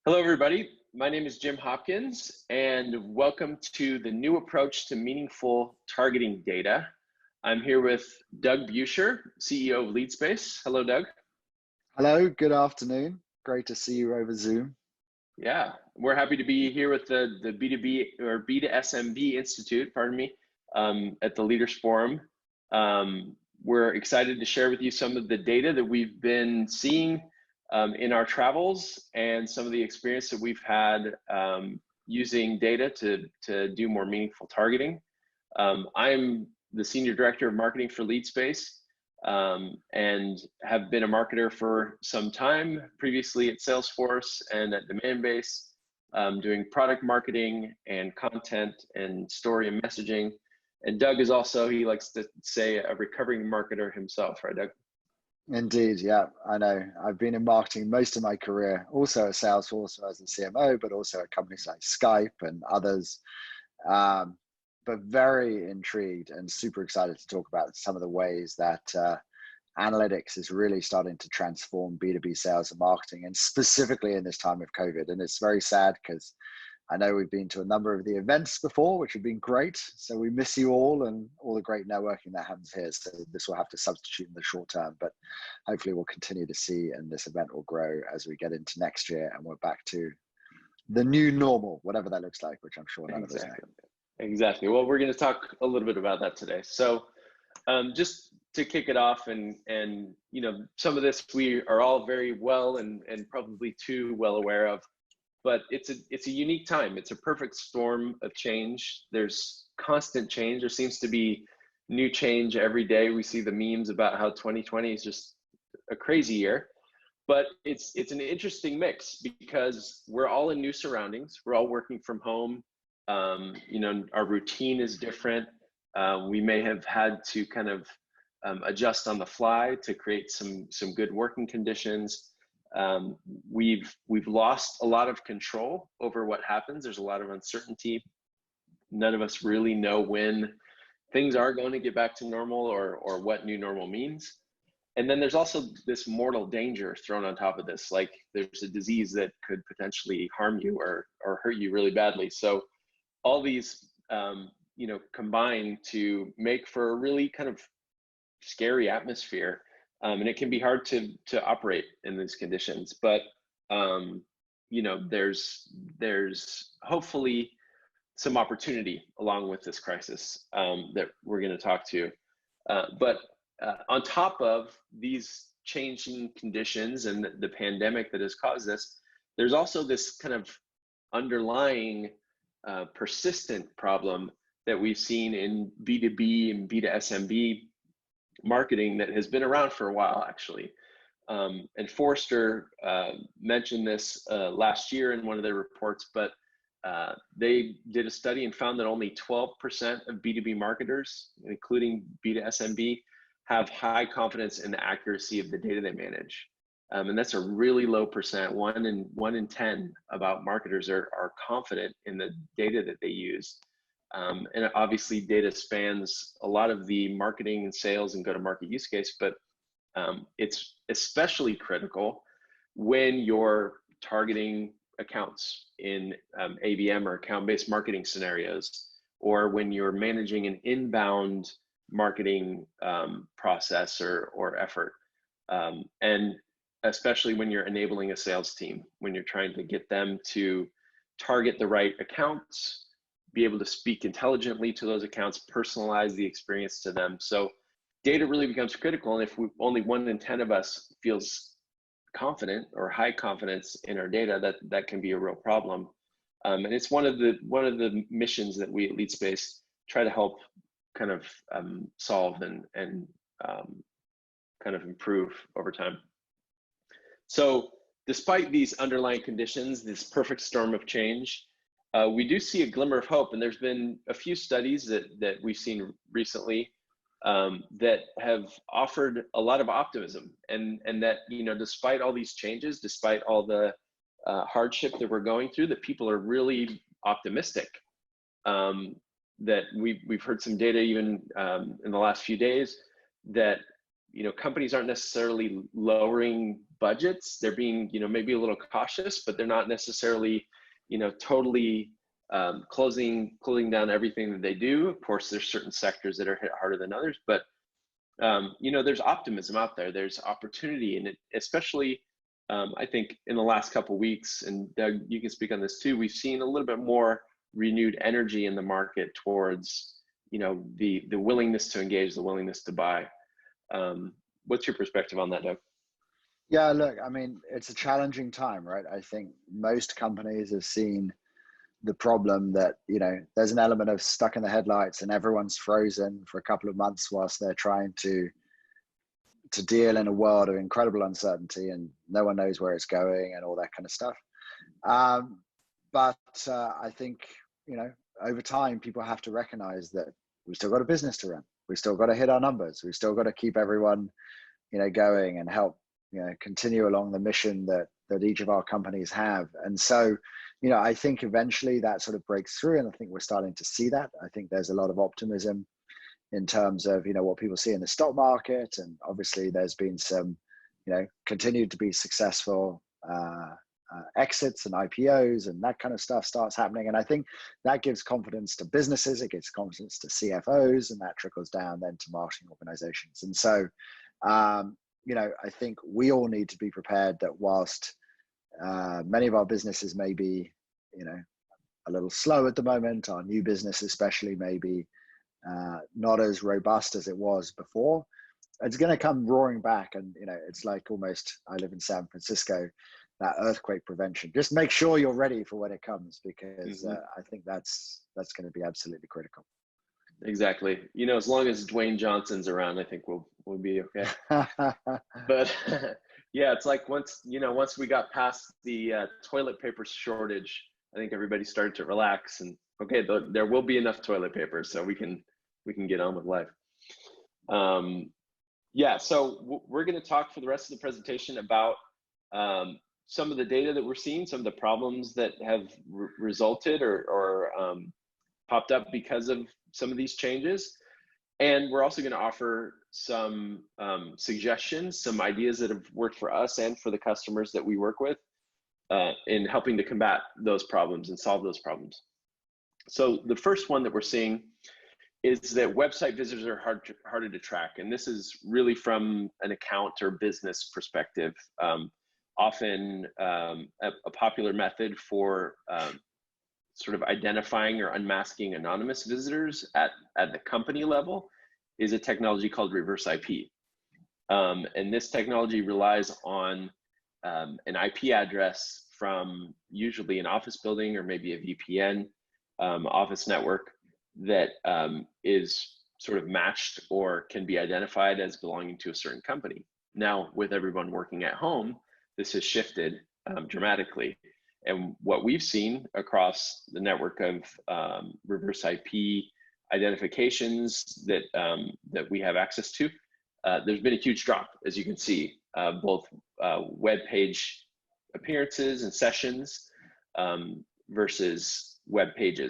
Hello, everybody. My name is Jim Hopkins, and welcome to the new approach to meaningful targeting data. I'm here with Doug Buescher, CEO of LeadSpace. Hello, Doug. Hello, good afternoon. Great to see you over Zoom. Yeah, we're happy to be here with the B2B or B2SMB Institute, pardon me, at the Leaders Forum. We're excited to share with you some of the data that we've been seeing in our travels and some of the experience that we've had using data to do more meaningful targeting. I'm the Senior Director of Marketing for LeadSpace and have been a marketer for some time, previously at Salesforce and at Demandbase, doing product marketing and content and story and messaging. And Doug is also, he likes to say, a recovering marketer himself, right, Doug? Indeed, yeah, I know. I've been in marketing most of my career, also at Salesforce as a CMO, but also at companies like Skype and others. But very intrigued and super excited to talk about some of the ways that analytics is really starting to transform B2B sales and marketing, and specifically in this time of COVID. And it's very sad because I know we've been to a number of the events before, which have been great. So we miss you all and all the great networking that happens here. So this will have to substitute in the short term, but hopefully we'll continue to see, and this event will grow as we get into next year and we're back to the new normal, whatever that looks like, which I'm sure none of us know. Exactly. Well, we're going to talk a little bit about that today. So just to kick it off, and you know, some of this we are all very well and probably too well aware of. But it's a unique time. It's a perfect storm of change. There's constant change. There seems to be new change every day. We see the memes about how 2020 is just a crazy year. But it's an interesting mix because we're all in new surroundings. We're all working from home. You know, our routine is different. We may have had to kind of adjust on the fly to create some good working conditions. We've lost a lot of control over what happens. There's a lot of uncertainty. None of us really know when things are going to get back to normal or what new normal means. And then there's also this mortal danger thrown on top of this. Like there's a disease that could potentially harm you or hurt you really badly. So all these, you know, combine to make for a really kind of scary atmosphere. And it can be hard to operate in these conditions, but you know, there's hopefully some opportunity along with this crisis that we're going to talk to. But on top of these changing conditions and the pandemic that has caused this, there's also this kind of underlying persistent problem that we've seen in B2B and B2SMB marketing that has been around for a while, actually. And Forrester mentioned this last year in one of their reports, but they did a study and found that only 12% of B2B marketers, including B2SMB, have high confidence in the accuracy of the data they manage. And that's a really low percent. One in 10 about marketers are confident in the data that they use. And obviously data spans a lot of the marketing and sales and go-to-market use case, but it's especially critical when you're targeting accounts in ABM or account-based marketing scenarios, or when you're managing an inbound marketing process or effort. And especially when you're enabling a sales team, when you're trying to get them to target the right accounts, be able to speak intelligently to those accounts, personalize the experience to them. So data really becomes critical. And if only 1 in 10 of us feels confident or high confidence in our data, that can be a real problem. And it's one of the missions that we at LeadSpace try to help kind of solve and kind of improve over time. So despite these underlying conditions, this perfect storm of change, we do see a glimmer of hope. And there's been a few studies that we've seen recently that have offered a lot of optimism, and that, you know, despite all these changes, despite all the hardship that we're going through, that people are really optimistic. That we've heard some data even in the last few days that, you know, companies aren't necessarily lowering budgets. They're being, maybe a little cautious, but they're not necessarily, totally closing down everything that they do. Of course, there's certain sectors that are hit harder than others, but there's optimism out there. There's opportunity, and especially I think in the last couple of weeks, and Doug, you can speak on this too. We've seen a little bit more renewed energy in the market towards, the willingness to engage, the willingness to buy. What's your perspective on that, Doug? Yeah, look, I mean, it's a challenging time, right? I think most companies have seen the problem that, there's an element of stuck in the headlights and everyone's frozen for a couple of months whilst they're trying to deal in a world of incredible uncertainty and no one knows where it's going and all that kind of stuff. But I think, over time, people have to recognize that we've still got a business to run. We've still got to hit our numbers. We've still got to keep everyone, going and help, continue along the mission that each of our companies have. And so, I think eventually that sort of breaks through. And I think we're starting to see that. I think there's a lot of optimism in terms of, what people see in the stock market. And obviously there's been some, continued to be successful exits and IPOs, and that kind of stuff starts happening. And I think that gives confidence to businesses, it gives confidence to CFOs, and that trickles down then to marketing organizations. And so, I think we all need to be prepared that whilst many of our businesses may be, a little slow at the moment, our new business especially may be not as robust as it was before, it's going to come roaring back. And, it's like almost, I live in San Francisco, that earthquake prevention. Just make sure you're ready for when it comes, because I think that's going to be absolutely critical. Exactly. As long as Dwayne Johnson's around, I think we'll be okay. But yeah, it's like once we got past the toilet paper shortage, I think everybody started to relax and okay, there will be enough toilet paper, so we can get on with life. Yeah, so we're going to talk for the rest of the presentation about some of the data that we're seeing, some of the problems that have resulted or popped up because of some of these changes. And we're also going to offer some suggestions, some ideas that have worked for us and for the customers that we work with in helping to combat those problems and solve those problems. So the first one that we're seeing is that website visitors are harder to track. And this is really from an account or business perspective. Often a popular method for sort of identifying or unmasking anonymous visitors at the company level is a technology called reverse IP. And this technology relies on an IP address from usually an office building or maybe a VPN office network that is sort of matched or can be identified as belonging to a certain company. Now, with everyone working at home, this has shifted dramatically. And what we've seen across the network of reverse IP identifications that we have access to, there's been a huge drop, as you can see, both web page appearances and sessions versus web page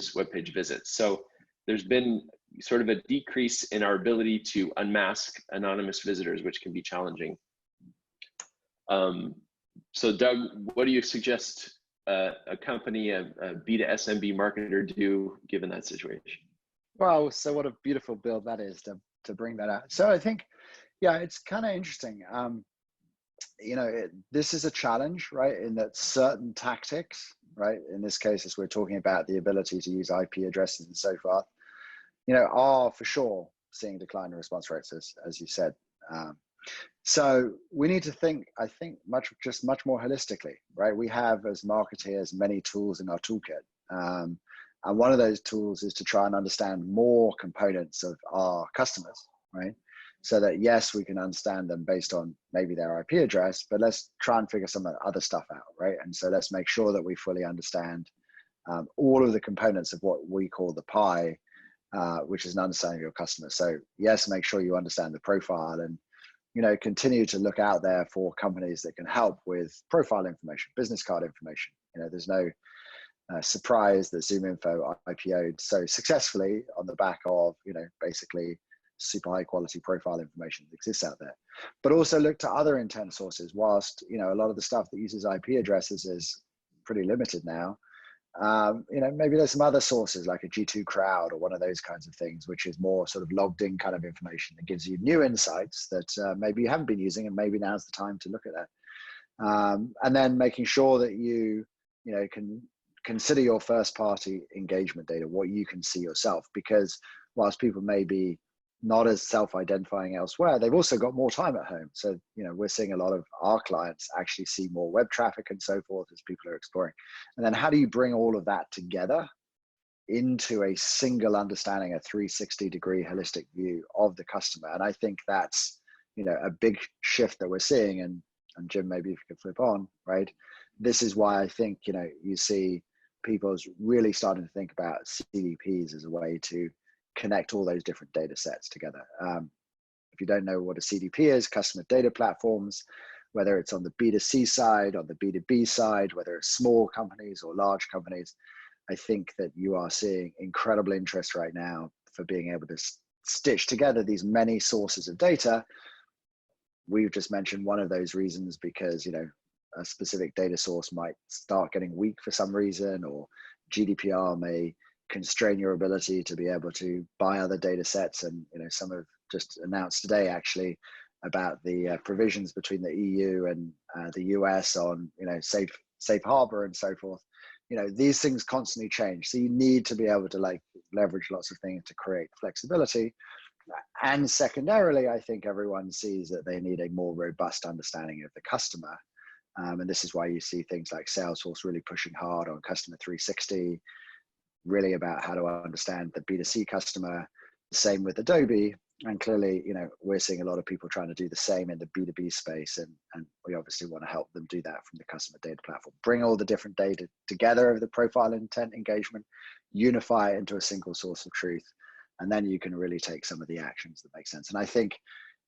visits. So there's been sort of a decrease in our ability to unmask anonymous visitors, which can be challenging. So Doug, what do you suggest a company, a B2SMB marketer do given that situation? Well, so what a beautiful build that is to bring that out. So I think, yeah, it's kind of interesting. This is a challenge, right? In that certain tactics, right? In this case, as we're talking about the ability to use IP addresses and so forth, are for sure seeing decline in response rates, as you said. So we need to think, I think, much more holistically, right? We have, as marketeers, many tools in our toolkit. And one of those tools is to try and understand more components of our customers, right? So that, yes, we can understand them based on maybe their IP address, but let's try and figure some other stuff out, right? And so let's make sure that we fully understand all of the components of what we call the pie, which is an understanding of your customers. So yes, make sure you understand the profile and, continue to look out there for companies that can help with profile information, business card information. There's no surprise that ZoomInfo IPO'd so successfully on the back of, basically super high quality profile information that exists out there. But also look to other intent sources. Whilst, you know, a lot of the stuff that uses IP addresses is pretty limited now, you know, maybe there's some other sources like a G2 crowd or one of those kinds of things, which is more sort of logged in kind of information that gives you new insights that maybe you haven't been using, and maybe now's the time to look at that. And then making sure that you know, can consider your first party engagement data, what you can see yourself, because whilst people may be not as self-identifying elsewhere, they've also got more time at home. So, you know, we're seeing a lot of our clients actually see more web traffic and so forth as people are exploring. And then how do you bring all of that together into a single understanding, a 360-degree holistic view of the customer? And I think that's, you know, a big shift that we're seeing. And Jim, maybe if you could flip on, right? This is why I think, you know, you see people's really starting to think about CDPs as a way to connect all those different data sets together. If you don't know what a CDP is, customer data platforms, whether it's on the B2C side, on the B2B side, whether it's small companies or large companies, I think that you are seeing incredible interest right now for being able to stitch together these many sources of data. We've just mentioned one of those reasons because, you know, a specific data source might start getting weak for some reason, or GDPR may constrain your ability to be able to buy other data sets. And, you know, some have just announced today actually about the provisions between the EU and the US on, you know, safe harbor and so forth. You know, these things constantly change. So you need to be able to like leverage lots of things to create flexibility. And secondarily, I think everyone sees that they need a more robust understanding of the customer. And this is why you see things like Salesforce really pushing hard on Customer 360, really about how to understand the B2C customer. The same with Adobe. And clearly, you know, we're seeing a lot of people trying to do the same in the B2B space. And we obviously want to help them do that from the customer data platform. Bring all the different data together of the profile intent engagement, unify it into a single source of truth. And then you can really take some of the actions that make sense. And I think,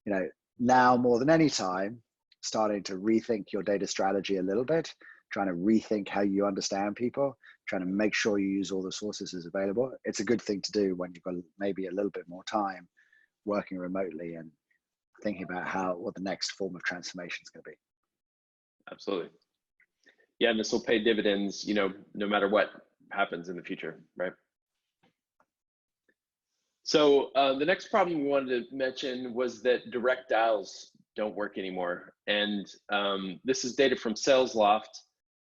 you know, now more than any time, starting to rethink your data strategy a little bit, trying to rethink how you understand people, trying to make sure you use all the sources as available. It's a good thing to do when you've got maybe a little bit more time working remotely and thinking about what the next form of transformation is going to be. Absolutely. Yeah, and this will pay dividends, you know, no matter what happens in the future, right? So the next problem we wanted to mention was that direct dials don't work anymore. And this is data from SalesLoft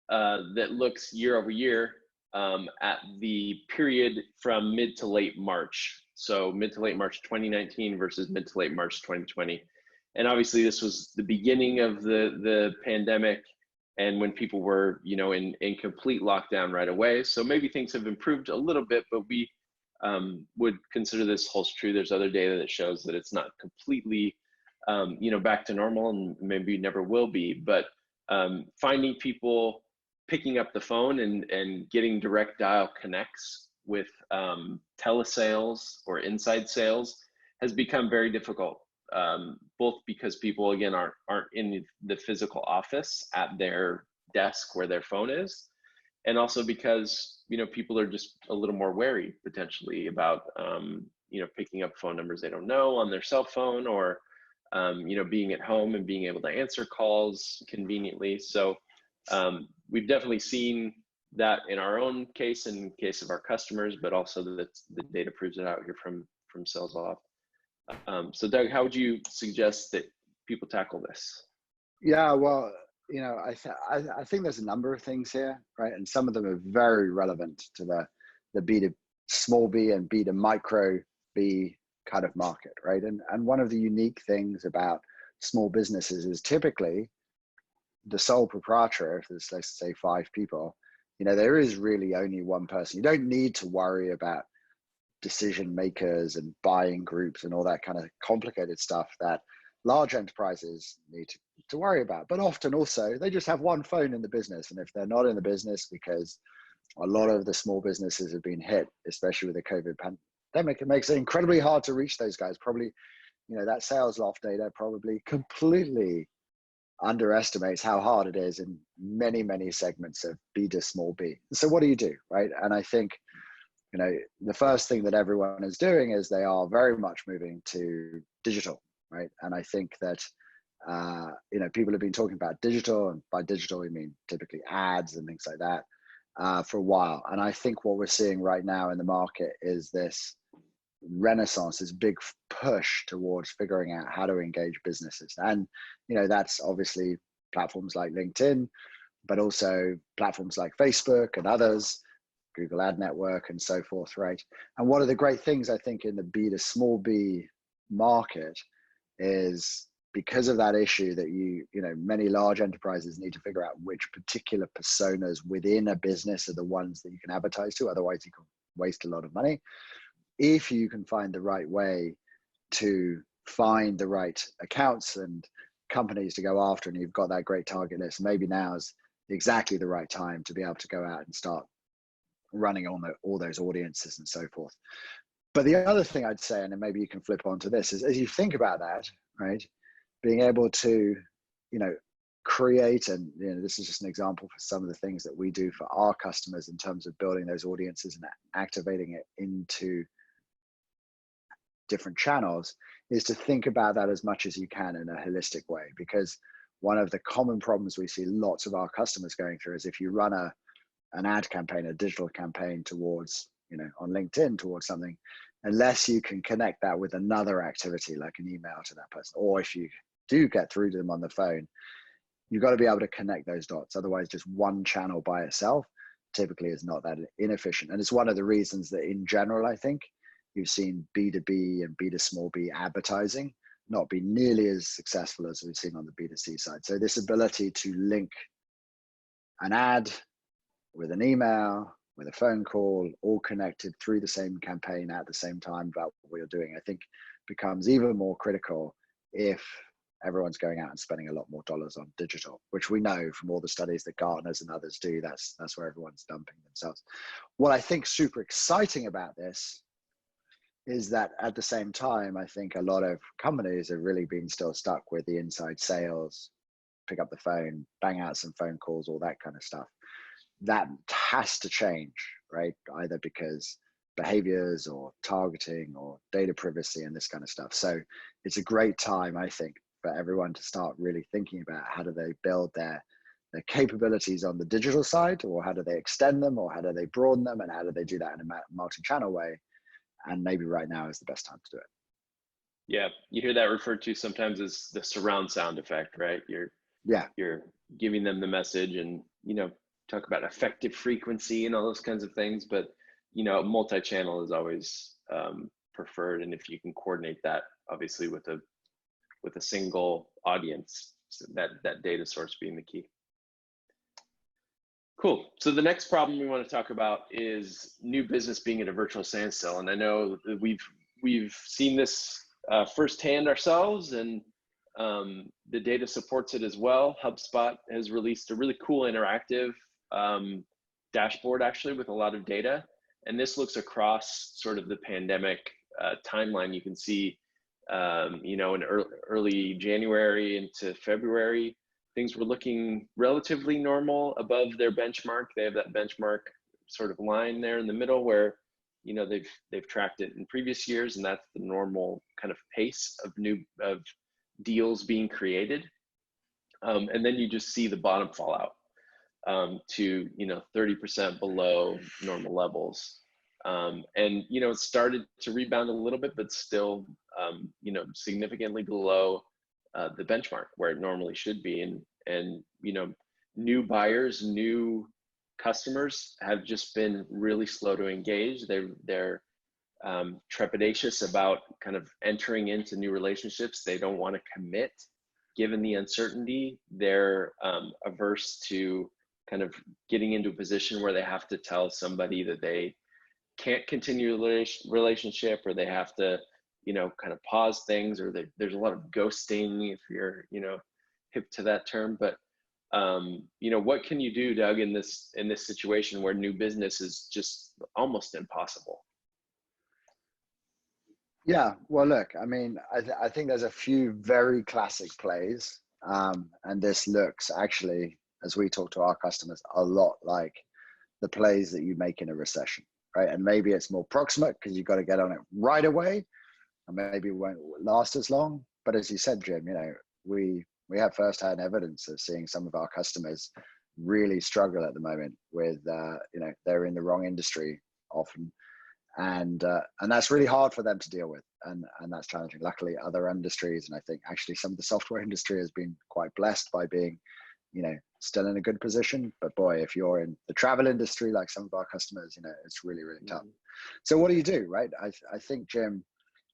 that looks year over year at the period from mid to late March. So mid to late March 2019 versus mid to late March 2020. And obviously this was the beginning of the pandemic, and when people were, you know, in complete lockdown right away. So maybe things have improved a little bit, but we would consider this holds true. There's other data that shows that it's not completely, you know, back to normal, and maybe never will be. But finding people picking up the phone and getting direct dial connects with telesales or inside sales has become very difficult. Both because people, again, aren't in the physical office at their desk where their phone is, and also because, you know, people are just a little more wary potentially about, you know, picking up phone numbers they don't know on their cell phone, or, you know, being at home and being able to answer calls conveniently. So we've definitely seen that in our own case, in case of our customers, but also that the data proves it out here from SalesLoft. So Doug, how would you suggest that people tackle this? Yeah, well, you know, I think there's a number of things here, right? And some of them are very relevant to the B to small b and B to micro B kind of market, right? And one of the unique things about small businesses is typically the sole proprietor, if there's, let's say, 5 people, you know, there is really only one person. You don't need to worry about decision makers and buying groups and all that kind of complicated stuff that large enterprises need to worry about. But often also they just have one phone in the business, and if they're not in the business, because a lot of the small businesses have been hit, especially with the COVID pandemic, it makes it incredibly hard to reach those guys. Probably, you know, that SalesLoft data probably completely underestimates how hard it is in many segments of B to small b. So what do you do, right? And I think, the first thing that everyone is doing is they are very much moving to digital, right? And I think that people have been talking about digital, and by digital we mean typically ads and things like that, for a while. And I think what we're seeing right now in the market is this renaissance, this big push towards figuring out how to engage businesses. And that's obviously platforms like LinkedIn, but also platforms like Facebook and others, Google Ad Network and so forth, right? And one of the great things I think in the B to small b market is, because of that issue that many large enterprises need to figure out which particular personas within a business are the ones that you can advertise to, otherwise you can waste a lot of money. If you can find the right way to find the right accounts and companies to go after, and you've got that great target list, maybe now is exactly the right time to be able to go out and start running on all those audiences and so forth. But the other thing I'd say, and then maybe you can flip onto this, is as you think about that, right, being able to, create, and this is just an example for some of the things that we do for our customers in terms of building those audiences and activating it into different channels, is to think about that as much as you can in a holistic way. Because one of the common problems we see lots of our customers going through is, if you run an ad campaign, a digital campaign towards, on LinkedIn towards something, unless you can connect that with another activity like an email to that person, or if you do get through to them on the phone, you've got to be able to connect those dots. Otherwise, just one channel by itself typically is not that inefficient. And it's one of the reasons that in general, I think you've seen B2B and B to small b advertising not be nearly as successful as we've seen on the B2C side. So this ability to link an ad with an email, with a phone call, all connected through the same campaign at the same time about what you're doing, I think becomes even more critical if everyone's going out and spending a lot more dollars on digital, which we know from all the studies that Gartners and others do, that's where everyone's dumping themselves. What I think super exciting about this is that at the same time, I think a lot of companies have really been still stuck with the inside sales, pick up the phone, bang out some phone calls, all that kind of stuff. That has to change, right? Either because behaviors or targeting or data privacy and this kind of stuff. So it's a great time, I think, for everyone to start really thinking about how do they build their capabilities on the digital side, or how do they extend them, or how do they broaden them, and how do they do that in a multi-channel way. And maybe right now is the best time to do it. Yeah, you hear that referred to sometimes as the surround sound effect, right? You're giving them the message, and talk about effective frequency and all those kinds of things, but multi-channel is always preferred. And if you can coordinate that, obviously with a single audience, so that data source being the key. Cool. So the next problem we want to talk about is new business being at a virtual standstill. And I know that we've seen this firsthand ourselves, and the data supports it as well. HubSpot has released a really cool interactive dashboard, actually, with a lot of data. And this looks across sort of the pandemic timeline. You can see, in early January into February, things were looking relatively normal above their benchmark. They have that benchmark sort of line there in the middle where, they've tracked it in previous years, and that's the normal kind of pace of deals being created. And then you just see the bottom fall out to 30% below normal levels. And it started to rebound a little bit, but still significantly below the benchmark where it normally should be. And new buyers, new customers have just been really slow to engage. They're trepidatious about kind of entering into new relationships. They don't want to commit given the uncertainty. They're averse to kind of getting into a position where they have to tell somebody that they can't continue a relationship, or they have to, kind of pause things, or there's a lot of ghosting, if you're, hip to that term. But, what can you do, Doug, in this situation where new business is just almost impossible? Yeah, well, look, I mean, I think there's a few very classic plays, and this looks actually, as we talk to our customers, a lot like the plays that you make in a recession, right? And maybe it's more proximate because you've got to get on it right away, and maybe it won't last as long. But as you said, Jim, we have firsthand evidence of seeing some of our customers really struggle at the moment with, they're in the wrong industry often, and that's really hard for them to deal with, and that's challenging. Luckily, other industries, and I think actually some of the software industry has been quite blessed by being, still in a good position. But boy, if you're in the travel industry, like some of our customers, it's really, really tough. So what do you do, right? I think, Jim,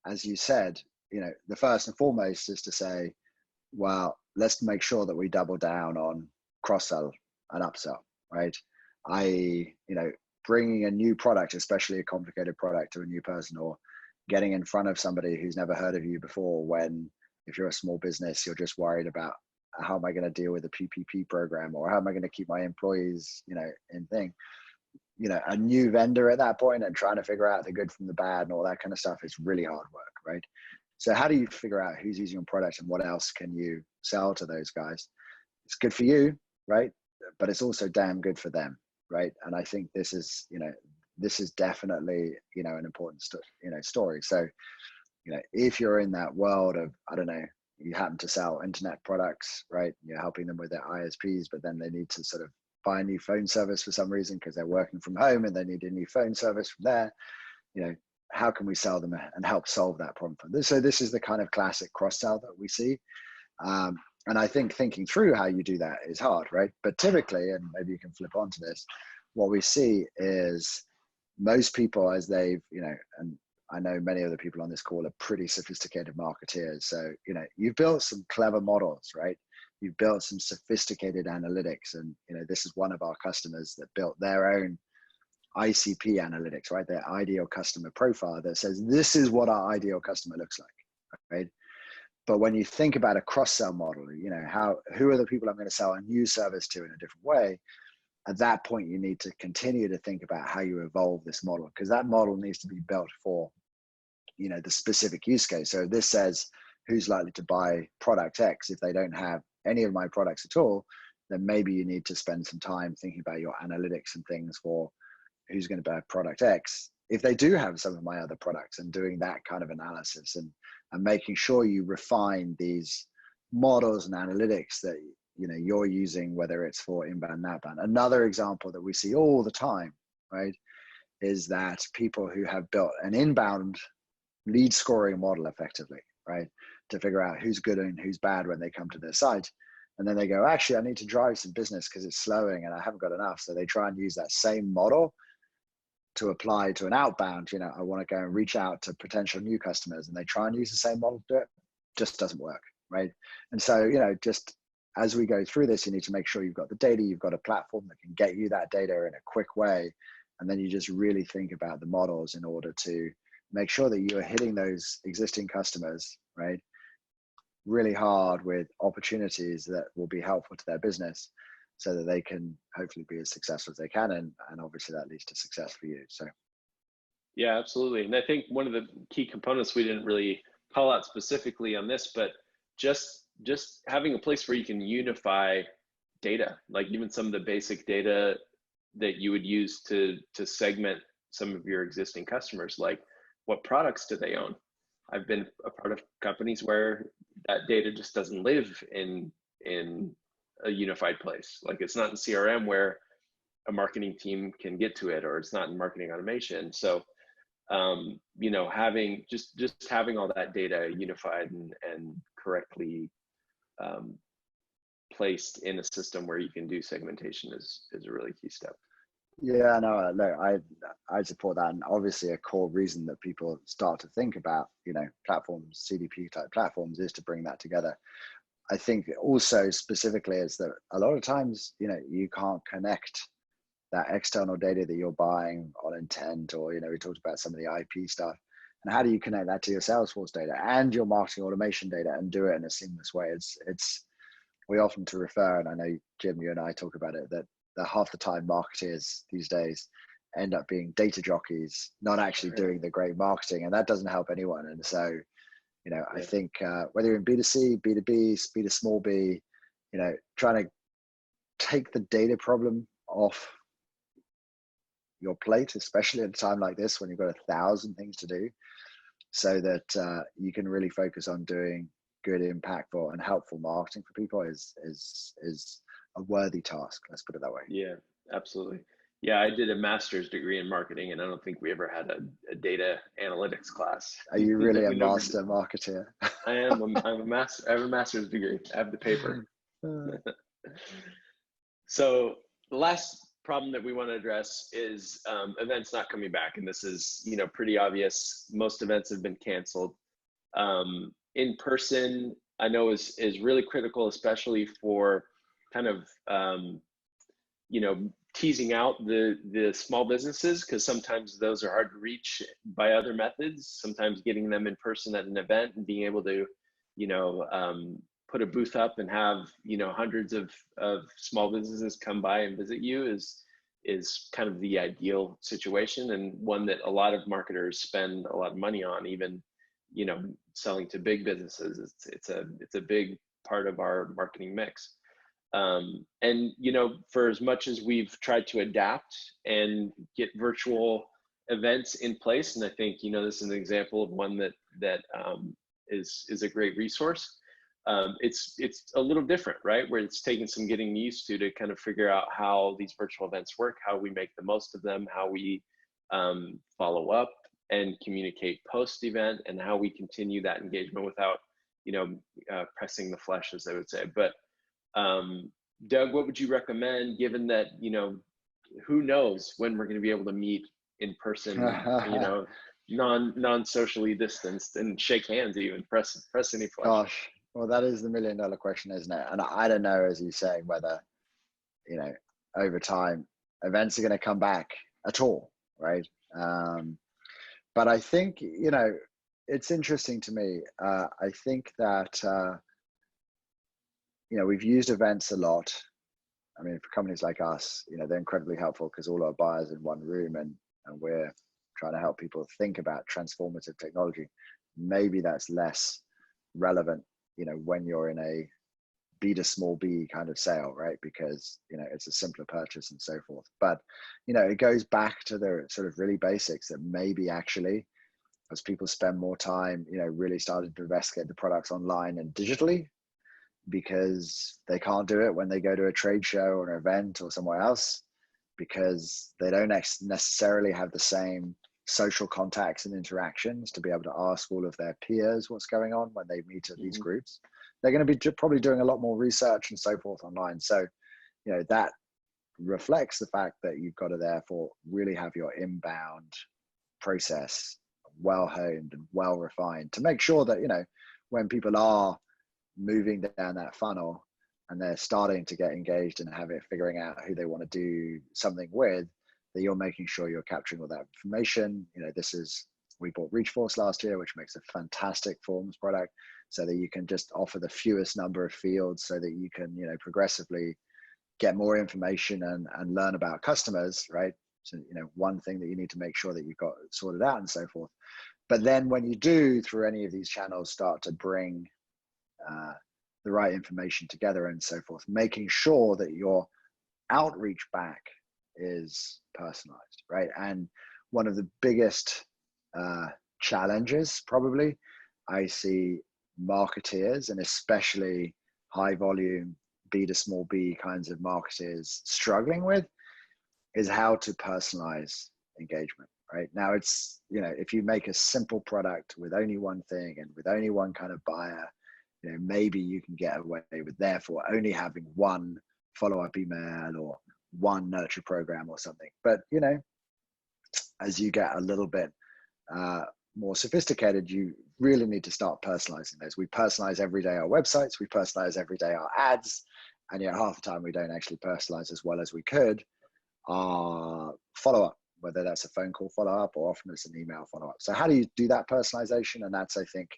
as you said, the first and foremost is to say, well, let's make sure that we double down on cross-sell and upsell, right? Bringing a new product, especially a complicated product, to a new person, or getting in front of somebody who's never heard of you before, when if you're a small business, you're just worried about how am I going to deal with a PPP program, or how am I going to keep my employees, in thing. A new vendor at that point, and trying to figure out the good from the bad and all that kind of stuff is really hard work, right? So how do you figure out who's using your product and what else can you sell to those guys? It's good for you, right? But it's also damn good for them, right? And I think this is definitely, an important story. So, if you're in that world of, I don't know, you happen to sell internet products, right? You're helping them with their ISPs, but then they need to sort of buy a new phone service for some reason because they're working from home and they need a new phone service from there. How can we sell them and help solve that problem for them? So this is the kind of classic cross-sell that we see. And I think thinking through how you do that is hard, right? But typically, and maybe you can flip onto this, what we see is most people, as they've, and I know many of the people on this call are pretty sophisticated marketeers. So, you've built some clever models, right? You've built some sophisticated analytics. And, this is one of our customers that built their own ICP analytics, right? Their ideal customer profile that says, this is what our ideal customer looks like, right? But when you think about a cross-sell model, who are the people I'm going to sell a new service to in a different way? At that point, you need to continue to think about how you evolve this model, because that model needs to be built for, the specific use case. So if this says who's likely to buy product X, if they don't have any of my products at all, then maybe you need to spend some time thinking about your analytics and things for who's going to buy product X. If they do have some of my other products, and doing that kind of analysis and making sure you refine these models and analytics that you're using, whether it's for inbound and outbound. Another example that we see all the time, right, is that people who have built an inbound lead scoring model effectively, right, to figure out who's good and who's bad when they come to their site. And then they go, actually, I need to drive some business because it's slowing and I haven't got enough. So they try and use that same model to apply to an outbound. I want to go and reach out to potential new customers, and they try and use the same model to do it. Just doesn't work, right? And so, just as we go through this, you need to make sure you've got the data, you've got a platform that can get you that data in a quick way. And then you just really think about the models in order to make sure that you are hitting those existing customers, right, really hard with opportunities that will be helpful to their business, so that they can hopefully be as successful as they can. And obviously that leads to success for you. So. Yeah, absolutely. And I think one of the key components we didn't really call out specifically on this, but just having a place where you can unify data, like even some of the basic data that you would use to segment some of your existing customers, like what products do they own? I've been a part of companies where that data just doesn't live in a unified place. Like it's not in CRM where a marketing team can get to it, or it's not in marketing automation. So, having just having all that data unified and correctly placed in a system where you can do segmentation is a really key step. Yeah, no, look, I support that. And obviously a core reason that people start to think about, platforms, CDP type platforms, is to bring that together. I think also specifically is that a lot of times, you can't connect that external data that you're buying on intent, or, we talked about some of the IP stuff. And how do you connect that to your Salesforce data and your marketing automation data and do it in a seamless way? We often to refer, and I know, Jim, you and I talk about it, that half the time marketers these days end up being data jockeys, not actually doing the great marketing, and that doesn't help anyone. And so, I think whether you're in B2C, B2B, B to small b, trying to take the data problem off your plate, especially at a time like this when you've got 1,000 things to do, so that you can really focus on doing good, impactful, and helpful marketing for people is a worthy task. Let's put it that way. Yeah, absolutely. Yeah, I did a master's degree in marketing, and I don't think we ever had a data analytics class. Are you really a We never master marketer? I am. I'm a master. I have a master's degree. I have the paper. So the last problem that we want to address is events not coming back, and this is pretty obvious. Most events have been canceled. In person, I know is really critical, especially for kind of teasing out the small businesses, because sometimes those are hard to reach by other methods. Sometimes getting them in person at an event and being able to put a booth up and have hundreds of small businesses come by and visit you is kind of the ideal situation, and one that a lot of marketers spend a lot of money on, even selling to big businesses. It's a big part of our marketing mix. And for as much as we've tried to adapt and get virtual events in place, and I think this is an example of one that is a great resource. It's a little different, right? Where it's taken some getting used to kind of figure out how these virtual events work, how we make the most of them, how we follow up and communicate post-event, and how we continue that engagement without pressing the flesh, as I would say. But Doug, what would you recommend, given that who knows when we're going to be able to meet in person, non-socially distanced, and shake hands, even press any flesh? Gosh, well, that is the $1 million question, isn't it? And I don't know, as you say, whether over time events are going to come back at all, right? But I think it's interesting to me. I think that we've used events a lot. I mean, for companies like us, they're incredibly helpful because all our buyers in one room, and we're trying to help people think about transformative technology. Maybe that's less relevant, when you're in a B to small B kind of sale, right? Because, it's a simpler purchase and so forth. But, it goes back to the sort of really basics that maybe actually, as people spend more time, really started to investigate the products online and digitally, because they can't do it when they go to a trade show or an event or somewhere else, because they don't necessarily have the same social contacts and interactions to be able to ask all of their peers what's going on when they meet at these groups. They're going to be probably doing a lot more research and so forth online. So, that reflects the fact that you've got to therefore really have your inbound process well honed and well refined to make sure that, when people are moving down that funnel and they're starting to get engaged and figuring out who they want to do something with, that you're making sure you're capturing all that information. We bought ReachForce last year, which makes a fantastic forms product, so that you can just offer the fewest number of fields, so that you can, progressively get more information and learn about customers, right? So, one thing that you need to make sure that you've got sorted out and so forth. But then when you do, through any of these channels, start to bring the right information together and so forth, making sure that your outreach back is personalized, right? And one of the biggest challenges probably I see marketeers, and especially high volume B to small B kinds of marketers, struggling with, is how to personalize engagement, right? Now it's, if you make a simple product with only one thing and with only one kind of buyer, maybe you can get away with therefore only having one follow-up email or one nurture program or something. But, as you get a little bit more sophisticated, you really need to start personalizing those. We personalize every day our websites, we personalize every day our ads, and yet half the time we don't actually personalize as well as we could our follow-up, whether that's a phone call follow-up or often it's an email follow-up. So how do you do that personalization? And that's, I think,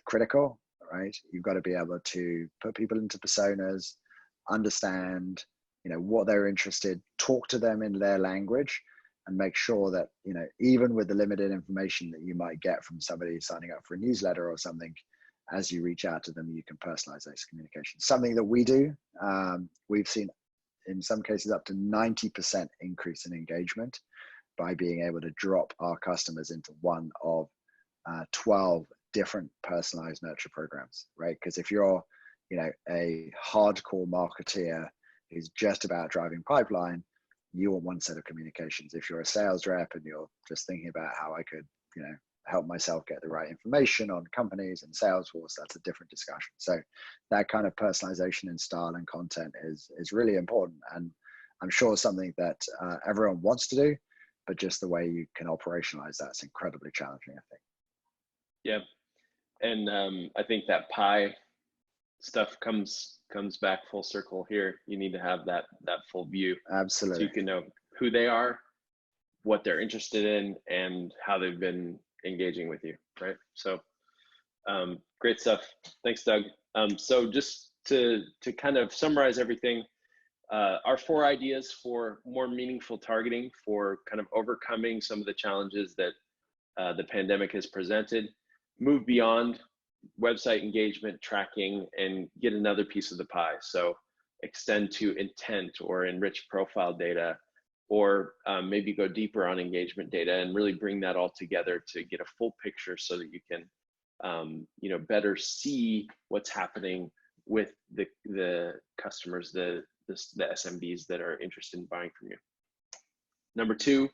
critical, right? You've got to be able to put people into personas, understand, what they're interested, talk to them in their language, and make sure that, even with the limited information that you might get from somebody signing up for a newsletter or something, as you reach out to them, you can personalize those communications. Something that we do, we've seen in some cases up to 90% increase in engagement by being able to drop our customers into one of 12 different personalized nurture programs, right? Because if you're, a hardcore marketeer who's just about driving pipeline, you want one set of communications. If you're a sales rep and you're just thinking about how I could, help myself get the right information on companies and Salesforce, that's a different discussion. So that kind of personalization in style and content is really important. And I'm sure something that everyone wants to do, but just the way you can operationalize that's incredibly challenging, I think. Yeah. And I think that pie stuff comes back full circle here. You need to have that full view. Absolutely. So you can know who they are, what they're interested in, and how they've been engaging with you, right? So great stuff. Thanks, Doug. So just to kind of summarize everything, our 4 ideas for more meaningful targeting, for kind of overcoming some of the challenges that the pandemic has presented. Move beyond website engagement tracking and get another piece of the pie. So extend to intent or enrich profile data, or maybe go deeper on engagement data and really bring that all together to get a full picture so that you can better see what's happening with the customers, the SMBs that are interested in buying from you. Number 2,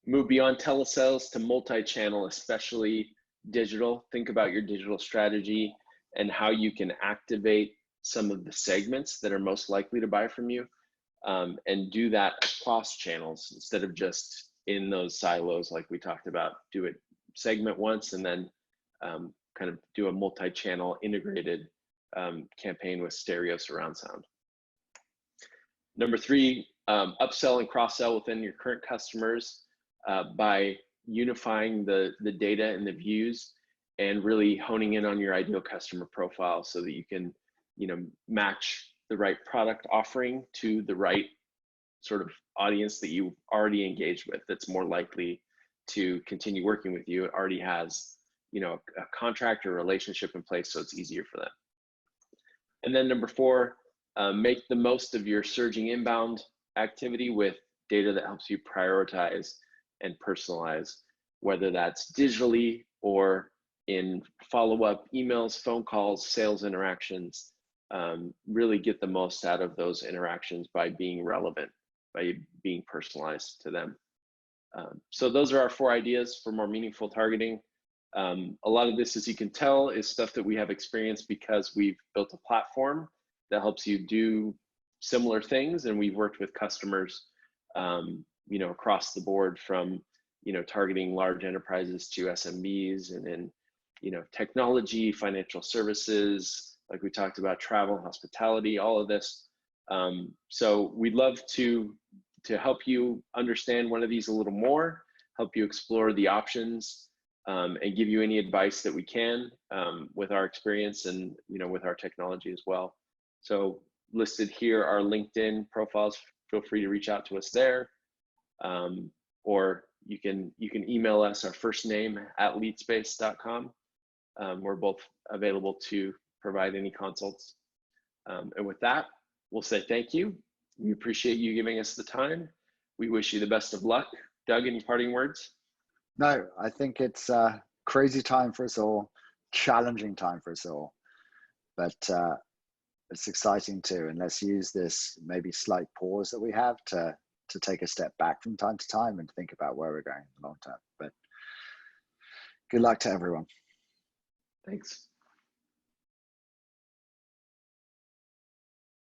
move beyond telesales to multi-channel, especially digital. Think about your digital strategy and how you can activate some of the segments that are most likely to buy from you, and do that across channels instead of just in those silos like we talked about. Do it segment once and then kind of do a multi-channel integrated campaign with stereo surround sound. Number 3, upsell and cross-sell within your current customers by unifying the data and the views and really honing in on your ideal customer profile so that you can, match the right product offering to the right sort of audience that you already engaged with, that's more likely to continue working with you. It already has, a contract or relationship in place, so it's easier for them. And then number 4, make the most of your surging inbound activity with data that helps you prioritize and personalize, whether that's digitally or in follow-up emails, phone calls, sales interactions. Really get the most out of those interactions by being relevant, by being personalized to them. So those are our 4 ideas for more meaningful targeting. A lot of this, as you can tell, is stuff that we have experienced because we've built a platform that helps you do similar things, and we've worked with customers across the board, from targeting large enterprises to SMBs, and in technology, financial services, like we talked about, travel, hospitality, all of this. So we'd love to help you understand one of these a little more, help you explore the options, and give you any advice that we can with our experience and with our technology as well. So listed here are LinkedIn profiles. Feel free to reach out to us there, or you can email us, our first name at leadspace.com. We're both available to provide any consults. And with that, we'll say thank you. We appreciate you giving us the time. We wish you the best of luck. Doug, any parting words? No, I think it's a crazy time for us all, challenging time for us all, but it's exciting too. And let's use this maybe slight pause that we have to take a step back from time to time and think about where we're going in the long term. But good luck to everyone. Thanks.